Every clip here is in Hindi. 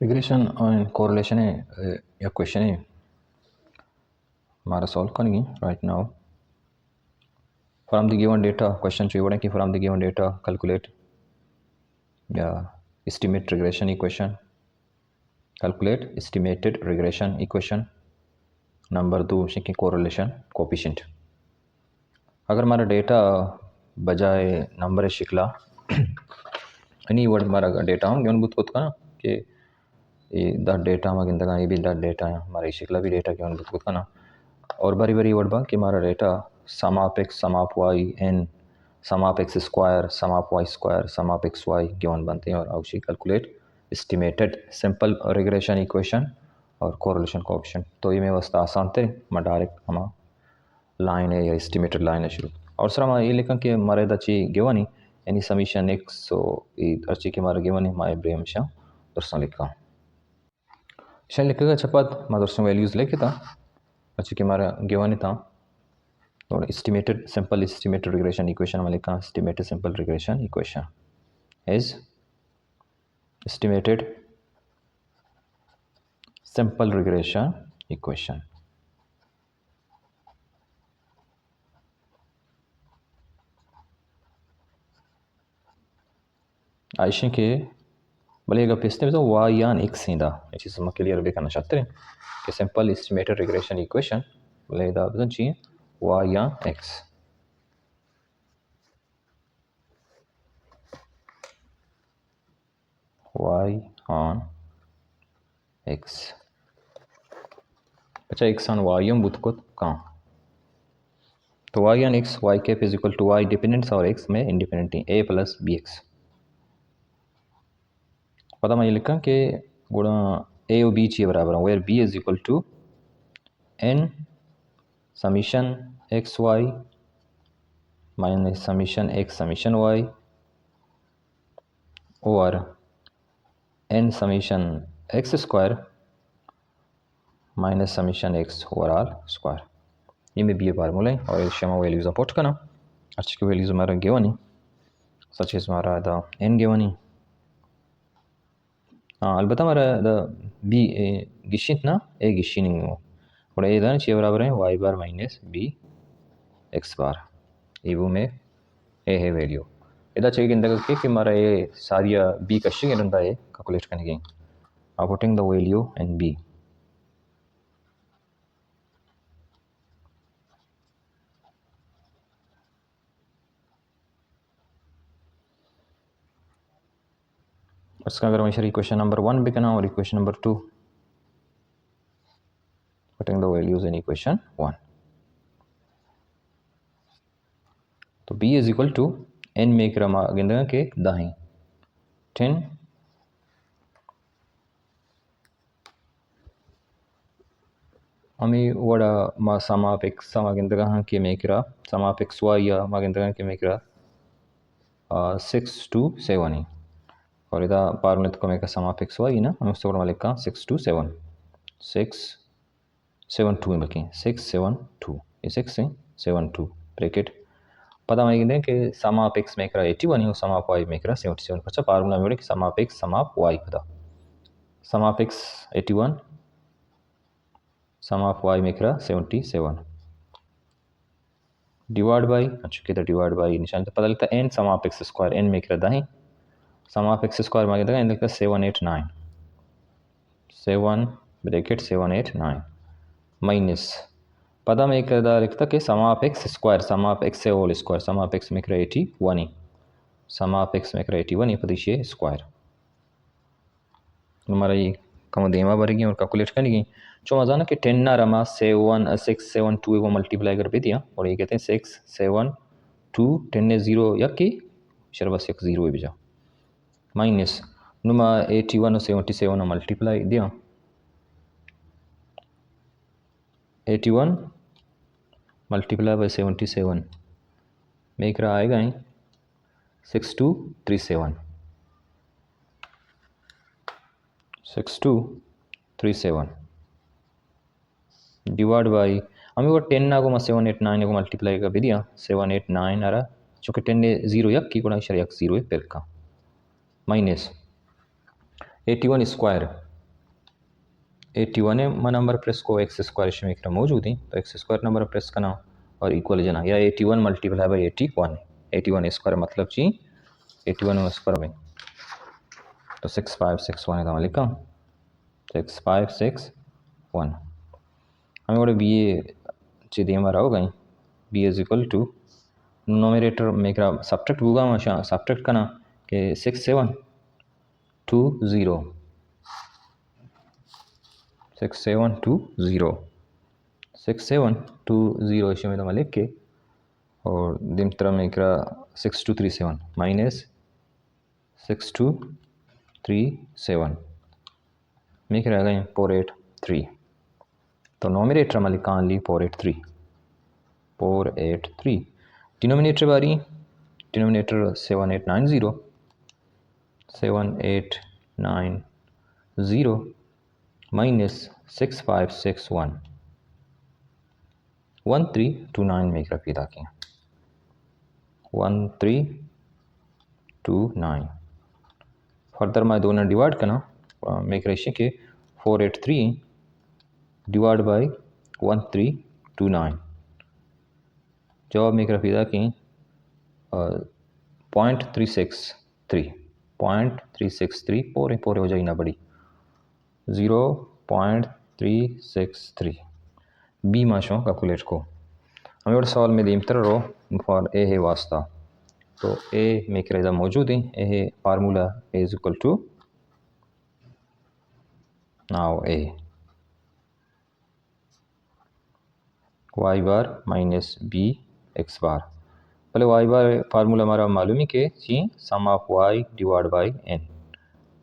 रिग्रेशन एंड कोरिलेशन है या क्वेश्चन है हमारा सॉल्व करेंगे right now. From the given data question चाहिए कि from the given data calculate या estimate regression equation, calculate estimated regression equation. Number 2 कि कोरिलेशन कोएफिशिएंट। अगर हमारा डेटा बजाय नंबर शिकला आणि वर्ड हमारा डेटा हम गिवन बुत का कि द डेटा मगिंदगा ये भी द डेटा हमारा शिकला भी डेटा गिवन बुत का ना और बारी बारी वर्ड बा कि हमारा data sum of x sum of y n sum of x square sum of Y square sum of x y given बनते हैं और आवश्यक calculate estimated simple regression equation और कोरिलेशन कोएफिशिएंट। तो ये में वास्ता आसान थे मैं डायरेक्ट हम लाइन है या एस्टिमेटेड लाइन है शुरू और सर हम ये लिखा कि हमारे दची गिवन यानी समीशन एक्स सो अर्ची के हमारे गिवन हमारे ब्रेम शा दर्शन लिखा शायद लिखेगा चपात मैं दर्शन वैल्यूज लेके था अच्छी कि हमारा गिवन था और estimated simple estimated regression equation में लिखा estimated simple regression equation is estimated simple regression equation आइशन के भले अगर पिछले तो वाई यान एक्स इंदा ये चीज़ हम क्लियर देखना चाहते हैं कि सिंपल एस्टिमेटेड रिग्रेशन इक्वेशन भले इधर बता चाहिए वाई यान एक्स y on x अच्छा x on y हम बुतकुत कहाँ तो y on x y cap is equal to y dependents और x में independent a plus b x पता मैं ये लिखा कि गुणा a और b चाहिए बराबर है where b is equal to n summation x y minus summation x summation y और n summation x square minus summation x overall square ये में बी फार्मूला है और शमा वैल्यूज अपोर्ट करना अच्छी की वैल्यूज हमारा गिवन है सच इज हमारा द n गिवन है हाँ अलबत्ता हमारा द बी गिशित ना ए गिशी नहीं हो और ए दान चाहिए बराबर है y बार माइनस बी एक्स बार ये वो में ए है वैल्यू इधर चाहिए कि हमारा ये सारी बी कशी रहता है कैलकुलेट करने की putting the value and b उसका अगर मैं इक्वेशन नंबर 1 भी करना और equation number 2 putting the values in equation 1 तो b is equal to n में क्रम गिंदगा के दाही 10 हमें वड़ा मा सम ऑफ x सम गिंदगा के मेकरा सम ऑफ x y या मा गिंदगा के मेकरा 6 to 7 ही और इधर पारनेत को मेका सम ऑफ x y ना हम उससे वाले का 6 to 7 6 7 2 में बल्कि 6 7 2 ये 6 से 7 2 ब्रैकेट पता मैं कि सम ऑफ x मेकरा 81 है सम ऑफ y मेकरा 77 अच्छा फार्मूला में कि sum of x sum of y पता sum of x 81 sum of y मेकरा 77 डिवाइड बाई अच्छा किधर डिवाइड बाई निशान तो पता लगता है n sum of x square n मेकरा दाही सम ऑफ x स्क्वायर मांगे था इनका 789 7 ब्रैकेट 789 माइनस पता में एक लिखता कि sum of x square sum of x से whole square sum of x में करा 81 ही सम ऑफ x में करा 81 ही पदिशे स्क्वायर हमारा ये कम देवा भरेगी और कैलकुलेट करेंगे जो मजा ना कि 10 ना रमा 7 6 7 2 को मल्टीप्लाई कर भी दिया और ये कहते हैं 6 7 2 10 ने 0 या कि शर बस एक 0 भी जा माइनस नुमा 81 और 77 मल्टीप्लाई दिया 81 मल्टीप्लाई बाई 77 में एक आएगा ही 6237 6237 डिवाइड बाई हमें वो 10 ना को 789 को मल्टीप्लाई कर भी दिया 789 आ रहा चूँकि 10 ने 0 यक की गुणा शर यक 0 है फिर का माइनस 81 स्क्वायर 81 नंबर प्रेस को एक्स स्क्वायर इसमें एक मौजूद है तो एक्स स्क्वायर नंबर प्रेस करना और इक्वल जना या 81 मल्टीप्लाई बाई 81 स्क्वायर मतलब जी 81 स्क्वायर में तो 6561 है लिखा 6561 हमें बड़े बी ए चीज़ हमारा हो गई b is equal to nominator में सब्ट्रैक्ट होगा वहाँ सब्ट्रैक्ट करना कि 6720 6720 इसमें तो लिख के और दिन तरह में 6237 माइनस 6237 में रह गए 483 तो नोमिनेटर में लिखा ली 483 डिनोमिनेटर बारी डिनोमिनेटर 7890 माइनस 6561 1329 में रखी ताकि 1329 फर्दर मैं दोनों डिवाइड करना मेक रेशे के 483 डिवाइड बाई 1329 जवाब मेक रखी ताकि 0.363 पोरे हो जाए ना बड़ी 0.363 बी माशो कैलकुलेट को हमें और सवाल में दीम तरह रो फॉर ए है वास्ता तो ए में रेजा मौजूद है ए है formula A is equal to now A Y bar minus B X bar पहले वाई बार फार्मूला हमारा मालूम ही कि sum of Y divide by N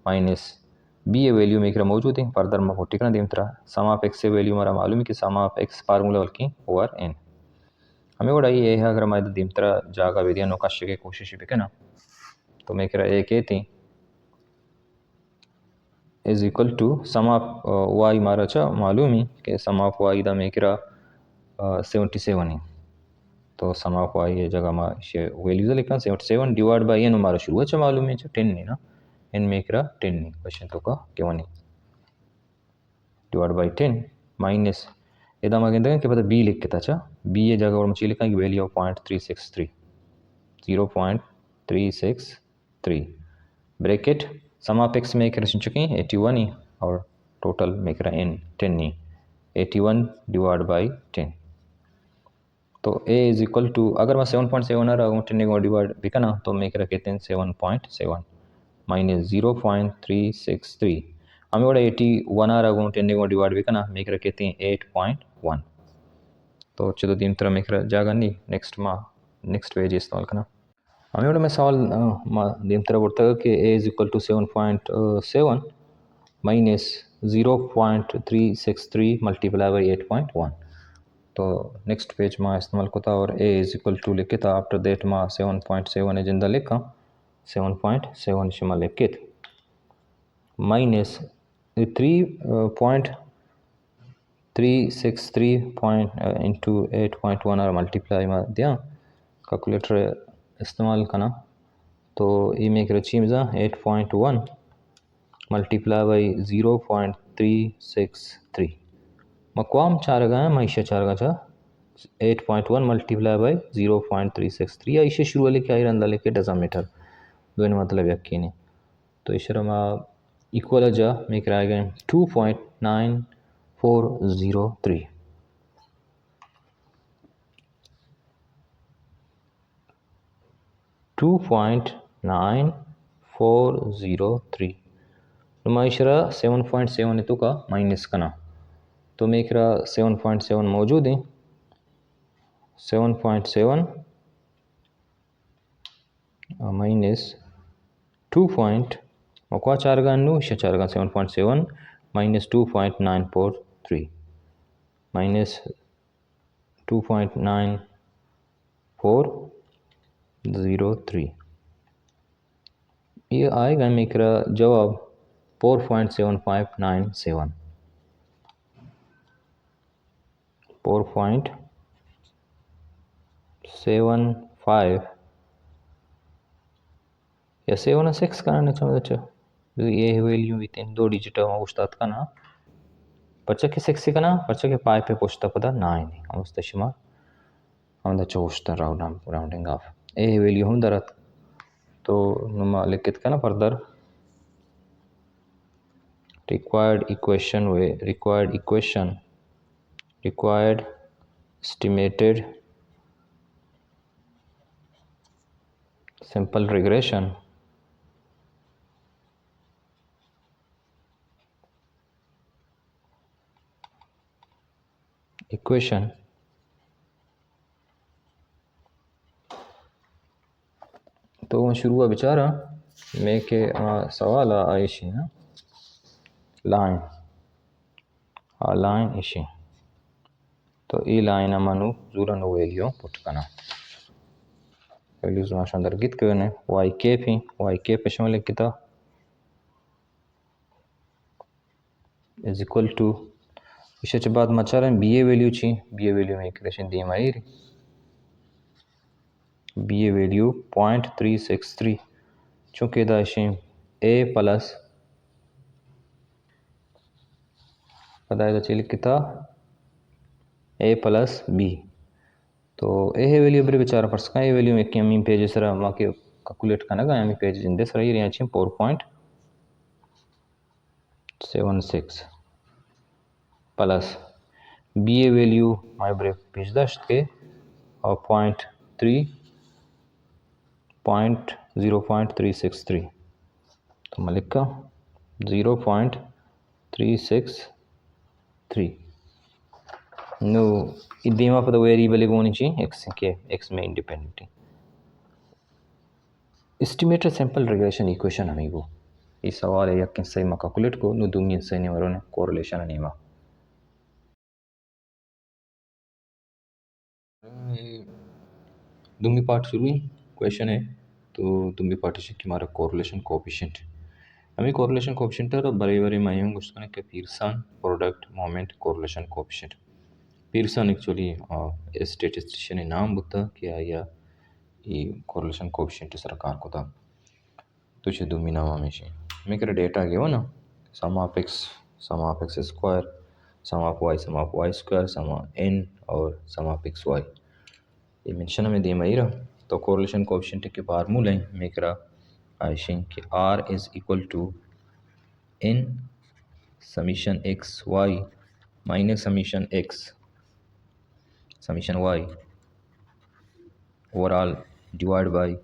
minus B A value में मौजूद है फर्दर में टिकना दीम तरह sum of X A value हमारा मालूम है कि सम ऑफ एक्स फार्मूला की ओवर एन हमें बड़ा ये है अगर हमारे दीम तरह जागा वेदिया नौकाश के कोशिश भी करना तो मैं एक थी is equal to sum of y मारा अच्छा मालूम ही कि सम ऑफ वाई दा में 77 है तो सम ऑफ वाई ये जगह में वैल्यूज लिखा 77 डिवाइड बाई एन हमारा शुरू अच्छा मालूम है 10 नहीं ना एन में 10 नहीं क्वेश्चन तो का क्यों नहीं डिवाइड बाई 10 माइनस इधर मैं कहते हैं कि पता बी लिख के था अच्छा बी ये जगह और मुझे लिखा कि value of 0.363 0.363 bracket sum of x में चुके हैं 81 ही और टोटल में एन 10 नहीं 81 डिवाइड बाई 10 तो ए इज इक्वल टू अगर मैं 7.7 आ रहा हूँ 10 को डिवाइड भी करना तो मैं कहते हैं 7.7 माइनस 0.363 हमें बड़ा 81 आ रहा हूँ 10 को डिवाइड भी करना मैं कहते हैं 8.1 तो चलो दिन तरह में जागा नहीं नेक्स्ट पेज इस्तेमाल करना हमें बड़ा मैं सवाल दिन तरह बोलता है कि A is equal to 7.7 minus 0.363 multiply by 8.1 तो नेक्स्ट पेज में इस्तेमाल को था और ए इज इक्वल टू लिखे था आफ्टर देट में 7.7 जिंदा लिखा 7.7 शिमा लिखे माइनस 3.363 इंटू 8.1 और मल्टीप्लाई में दिया कैलकुलेटर इस्तेमाल करना तो ये में रची मिजा 8.1 मल्टीप्लाई बाई 0.363 मकवाम चारगा है माइशा चारगा चा 8.1 मल्टीप्लाई बाई 0.363 या इसे शुरू वाले क्या रंदा लेके डजामीटर दोनों मतलब यकीन है तो इस रमा इक्वल जा में कराए गए 2.9403 2.9403 नुमाइशरा 7.7 तो का माइनस करना तो मैं 7.7 मौजूद है 7.7 माइनस 2 मकवा चारगा नु चारगा 7.7 माइनस 2.943 माइनस 2.9403 ये आएगा मेरा जवाब 4.7597 4.75 या 7 6 का ना अच्छा ये वैल्यू विद इन 2 डिजिट उस्ताद का ना Perçek seksikana, perçek pay pe posta pada nine. Amusta shima. Amda chosta rounding off. A value hum darat. तो नमा लिखित का ना further required estimated simple regression equation तो शुरू हुआ बेचारा मैं के सवाल आयशी ना लाइन इशी तो ई लाइन अमनु जूरन वैल्यू पुट करना वैल्यूज माशा दरगित करने वाई के पे शमल किता इज इक्वल टू इशे बाद मचारा बी ए वैल्यू में इक्वेशन दी मारी बी ए वैल्यू 0.363 चूंकि दाशी ए प्लस पता चल किता ए प्लस बी तो ए वैल्यू बरे बेचारा फर्स्ट का ए वैल्यू में कमी पेज सर माके कैलकुलेट करना गा मी पेज इन दिस रही रही 4.76 प्लस बी ए वैल्यू माय बरे पेज दस्ट के और 0.363 तो मैं लिखा 0.363 नो इदेमा पद वेरिएबल कोनी ची x में independent estimated sample regression equation amigo ಈ ಸವಾಲು ಯಾಕೆ ಸೈ ಮಾ ಕ್ಯಾಲ್ಕುಲೇಟ್ को नु दुमी सै ने वरोने कोरिलेशन अनीमा दुमी पार्ट शुरू हुई क्वेश्चन है तो दुमी पार्टीशन की मारा कोरिलेशन कोएफिशिएंट हमें कोरिलेशन कोएफिशिएंट तर बरे मायूं गुस्ताने के Pearson product moment correlation coefficient Pearson actually statistician नाम बुता क्या या ಈ कोरिलेशन कोएफिशिएंट सरकार को था तुझे दुमी नाम हमेशा मैं कर डेटा गया ना sum of x square sum of y square sum of n और सम ऑफ x y ये मेंशन में दे मायरा तो कोरिलेशन कोएफिशिएंट के फार्मूला है मैं करा आइशिंग कि r is equal to n summation x y minus summation y overall divide by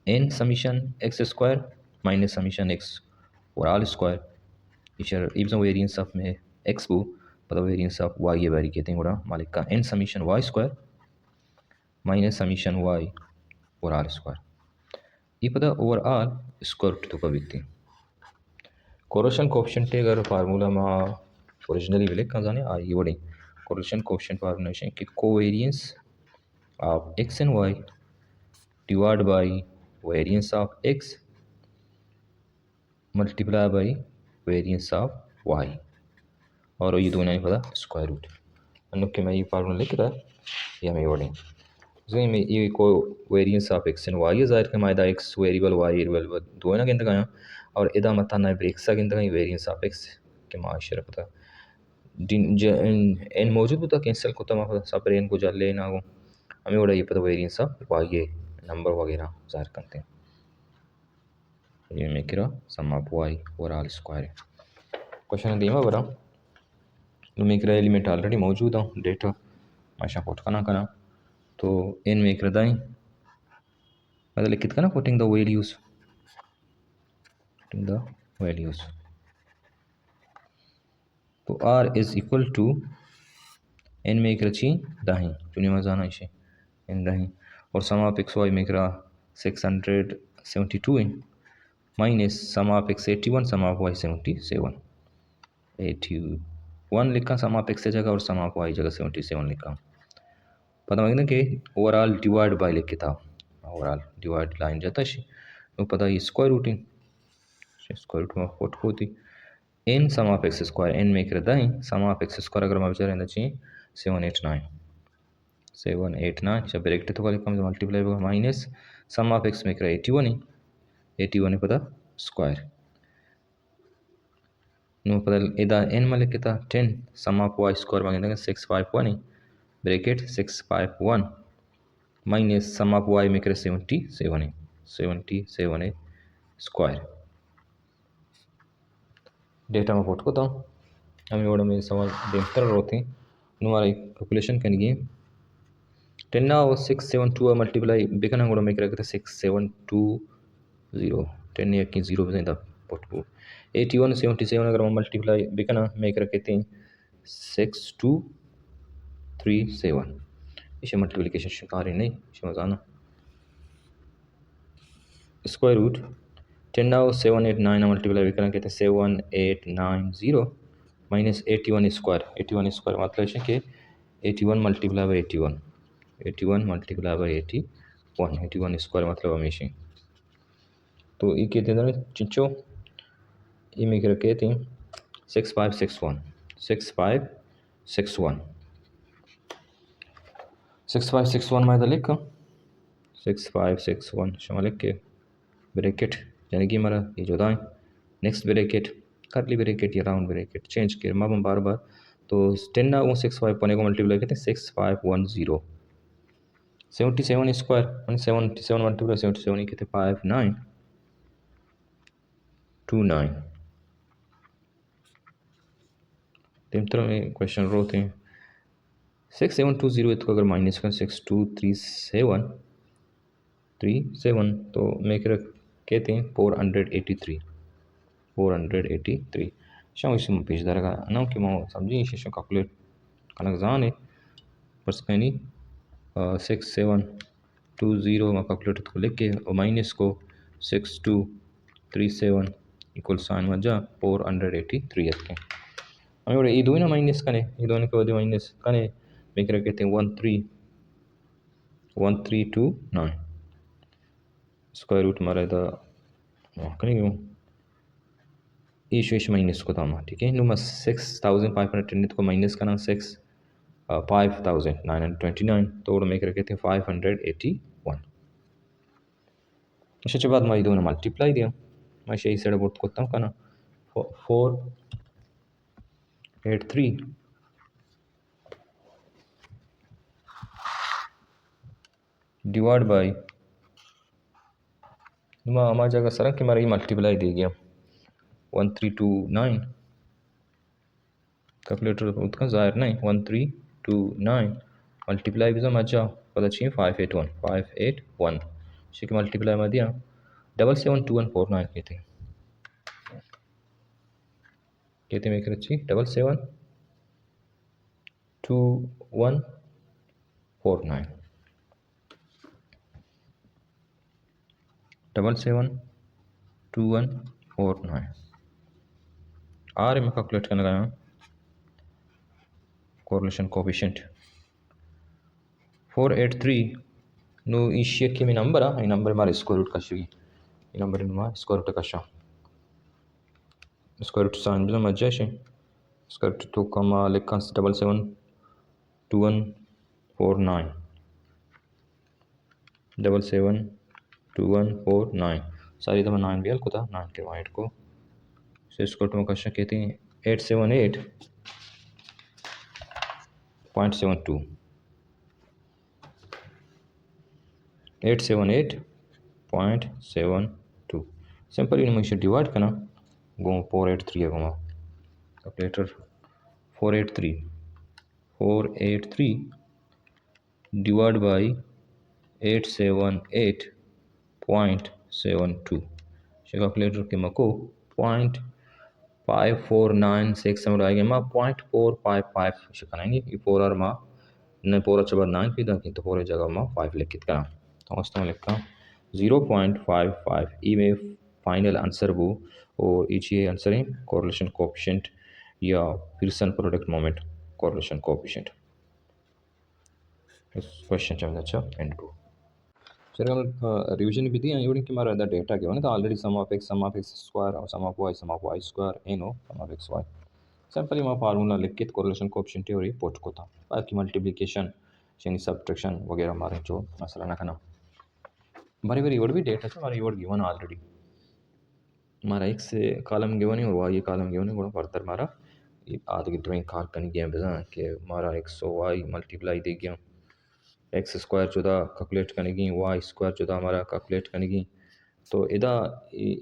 n summation x square minus summation x और all square Eicher इब्जन variance of में x को पता वेरिएंस ऑफ y ये वेरी कहते हैं गुड़ा मालिक का n summation y square minus summation y और all square ये पता ओवरऑल स्क्वायर रूट तो का व्यक्ति कोरिलेशन कोएफिशिएंट अगर फार्मूला में ओरिजिनली विलेक का जाने आ ये वडे कोरिलेशन कोएफिशिएंट फार्मूला है कि covariance of x and y divided by variance of x multiplied by variance of y और ये दोनों नहीं पता स्क्वायर रूट अन्य के मैं ये फार्मूला लिख रहा या मैं वर्डिंग इसमें मैं ये को variance of x and y है जाहिर के मायदा x वेरिएबल y वेरिएबल दोनों के अंदर गया और इधर मत ना ब्रेक सा के अंदर वेरिएंस ऑफ x के माशरा पता एन मौजूद होता कैंसिल को तमा सब रेन को जल लेना हो हमें वड़ा ये पता वेरिएंस ऑफ y ये नंबर वगैरह जाहिर करते हैं ये मैं करा सम ऑफ y और ऑल स्क्वायर क्वेश्चन दिया बरा मैं करा एलिमेंट ऑलरेडी मौजूद है डेटा माशा पुट करना तो एन में कर दाई मतलब लिखित करना पुटिंग द वैल्यूज तो r is equal to n में कर ची दाही चुनी मजाना इसे एन दाही और सम ऑफ x y में करा 672 इन minus sum of x 81 sum of y 81 लिखा सम ऑफ x जगह और सम ऑफ y जगह 77 लिखा पता लगे कि ओवरऑल डिवाइड बाय लिखा था ओवरऑल डिवाइड लाइन जाता है तो पता है स्क्वायर रूटिंग स्क्वायर रूट में फोट होती n sum of x square n में कर दाई सम ऑफ x स्क्वायर अगर मैं विचार रहना चाहिए 789 जब ब्रैकेट तो कम मल्टीप्लाई होगा माइनस सम ऑफ x में कर 81 है पता स्क्वायर नो पता इदा एन मालिक किता 10 सम ऑफ y स्क्वायर मांगे 651 bracket 651 minus sum of y में करे 77 है स्क्वायर डेटा में पोट को तो हम इवड़ में सवाल देखते रहते हमारा कैलकुलेशन करेंगे 10 now 672 मल्टीप्लाई बेकन हम में करे 6720 10 या कि 0 पे पोट को 81 77 अगर हम मल्टीप्लाई बेकन में करे कहते हैं 6237 इसे मल्टीप्लिकेशन शिकार नहीं इसे मजाना स्क्वायर रूट 10 now 789 मल्टीप्लाई बेकन कहते हैं 7890 माइनस 81 स्क्वायर मतलब है कि 81 multiply by 81 multiply by 81 square मतलब हमेशा तो ये कहते हैं चिंचो ये में कहते हैं 6561 में लिख 6561 शमा लिख के ब्रैकेट यानी कि हमारा ये जो है नेक्स्ट ब्रैकेट करली ब्रैकेट या राउंड ब्रैकेट चेंज कर हम बार बार तो 10 ना वो 65 को मल्टीप्लाई करते हैं 6510 77 स्क्वायर 77 मल्टीप्लाई 77 कहते 5929 तीन तरह में क्वेश्चन रोते हैं 6720 को अगर माइनस कर 6237 तो मैं कहते हैं 483 शाम इसे पेज दरगा ना कि मैं समझी इसे कैलकुलेट करना जान है बस कहनी 6720 में कैलकुलेट को लिख के और माइनस को 6237 इक्वल साइन में जा 483 के हमें ये दो ना माइनस कने ये दोनों के बाद माइनस कने मैं कहते हैं 1329 स्क्वायर रूट हमारा था करेंगे इशू माइनस को था ठीक है नुमा 6510 को माइनस करना 5929 तो मैं कहते हैं 581 इसके बाद मैं दोनों मल्टीप्लाई दिया मैं सही से बोर्ड करता हूँ ना 483 डिवाइड बाई हमारी जगह सर कि हमारा ये मल्टीप्लाई दे गया 1329 कैलकुलेटर उतना ज़ाहिर नहीं 1329 मल्टीप्लाई भी मजा पता चाहिए 581 इसी के मल्टीप्लाई में दिया 772149 कहते मैं कर 772149 772149 आर में कैलकुलेट करने लगा कोरिलेशन कोएफिशिएंट 483 नो इशिया के में नंबर आ ये नंबर हमारे स्क्वायर रूट का ये नंबर हमारा स्क्वायर रूट का स्क्वायर रूट साइन भी मजा है स्क्वायर रूट तो कमा लिखा 772149 772149 सारी दफा 9 भी को था 9 के वाइट को स्क्वायर रूट में क्वेश्चन कहते हैं 878.72 878.72 सिंपल इन मुझे डिवाइड करना गो 483 है गो कैलकुलेटर 483 डिवाइड बाई 878.72 कैलकुलेटर के मको 0.5496 समझ आएगा माँ 0.455 शिकाएंगे ये 4 और माँ न 4 अच्छा बार 9 पीदा की तो 4 जगह माँ 5 लिखित करा तो वास्तव में लिखा 0.55 ई में फाइनल आंसर वो और ये आंसर है कोरिलेशन कोएफिशिएंट या Pearson product moment correlation coefficient इस क्वेश्चन चल अच्छा एंड को सर हम रिवीजन भी दिया इवन कि हमारा डेटा के तो already sum of x square और sum of y square no sum of x y simply मैं फार्मूला लिख के कोरिलेशन कोएफिशिएंट और पोस्ट को था बाकी मल्टीप्लिकेशन यानी सब्ट्रैक्शन वगैरह हमारे जो मसला ना करना very very would be data so very would given already हमारा एक्स कॉलम गिवन है और वाई कॉलम गिवन है फर्दर हमारा आगे ड्राइंग कार करनी गया बेजा कि हमारा एक्स और वाई मल्टीप्लाई दे गया एक्स स्क्वायर जुदा कैलकुलेट करेंगी वाई स्क्वायर जुदा हमारा कैलकुलेट करेंगी तो इदा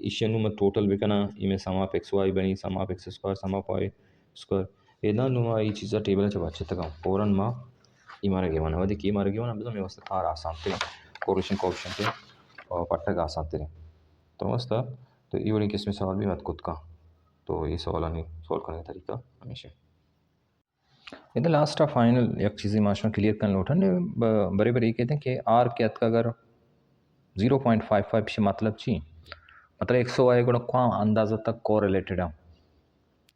इशनु में टोटल भी करना इमें सम ऑफ एक्स वाई बनी sum of x square sum of Y square इदा नुमा ये चीज़ा टेबल च बच्चे तक फौरन मा इमारा गिवन है वदी की इमारा गिवन है बेजा व्यवस्था कार आसान थे कोरिलेशन कोएफिशिएंट थे और पट्टा आसान थे तो मस्त तो ये वाली किस्म सवाल भी मत खुद का तो ये सवाल नहीं सॉल्व करने का तरीका हमेशा इधर लास्ट फाइनल एक चीज़ माशा क्लियर कर लोटन बड़े बड़े कहते हैं कि आर के अत का अगर 0.55 से मतलब ची मतलब 100 आए गुण क्वा अंदाज़ा तक को रिलेटेड है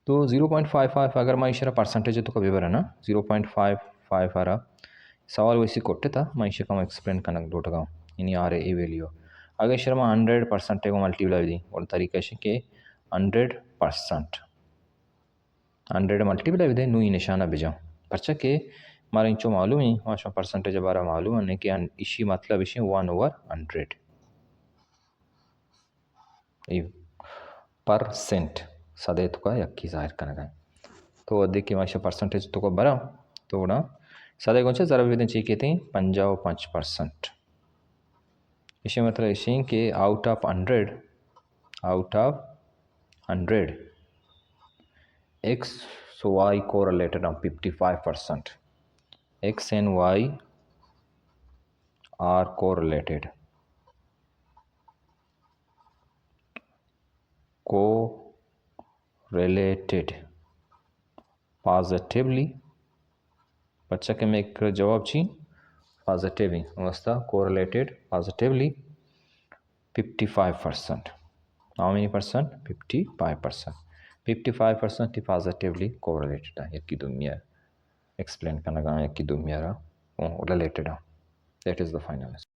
तो 0.55 अगर मैं इशारा परसेंटेज तो कभी बरा ना 0.55 आ रहा सवाल वैसे कोट्टे था मैं इसे कम एक्सप्लेन करना डोटगा इन्हीं आ रहे ए वैल्यू अगर इशारा मैं 100% को मल्टीप्लाई दी और तरीका से कि 100% 100 मल्टीप्लाई दे नू ही निशाना भेजा पर्चा के हमारे इंचो मालूम है वहाँ परसेंटेज बारा मालूम है कि इसी मतलब इसी 1/100 परसेंट सदे तो का यक्की जाहिर करना तो देखिए वहाँ परसेंटेज तो को बरा तो ना सदे कौन से ज़रा भी चाहिए कहते हैं 55% इसी मतलब इसी के out of 100 x so y correlated on 55%. X and y are correlated. Correlated positively. बच्चा के में एक जवाब छी positively अवस्था correlated positively 55%. How many percent? 55%. 55% positively correlated है यकी दुनिया explain करना गाना यकी दुनिया रहा related है. That is the final answer.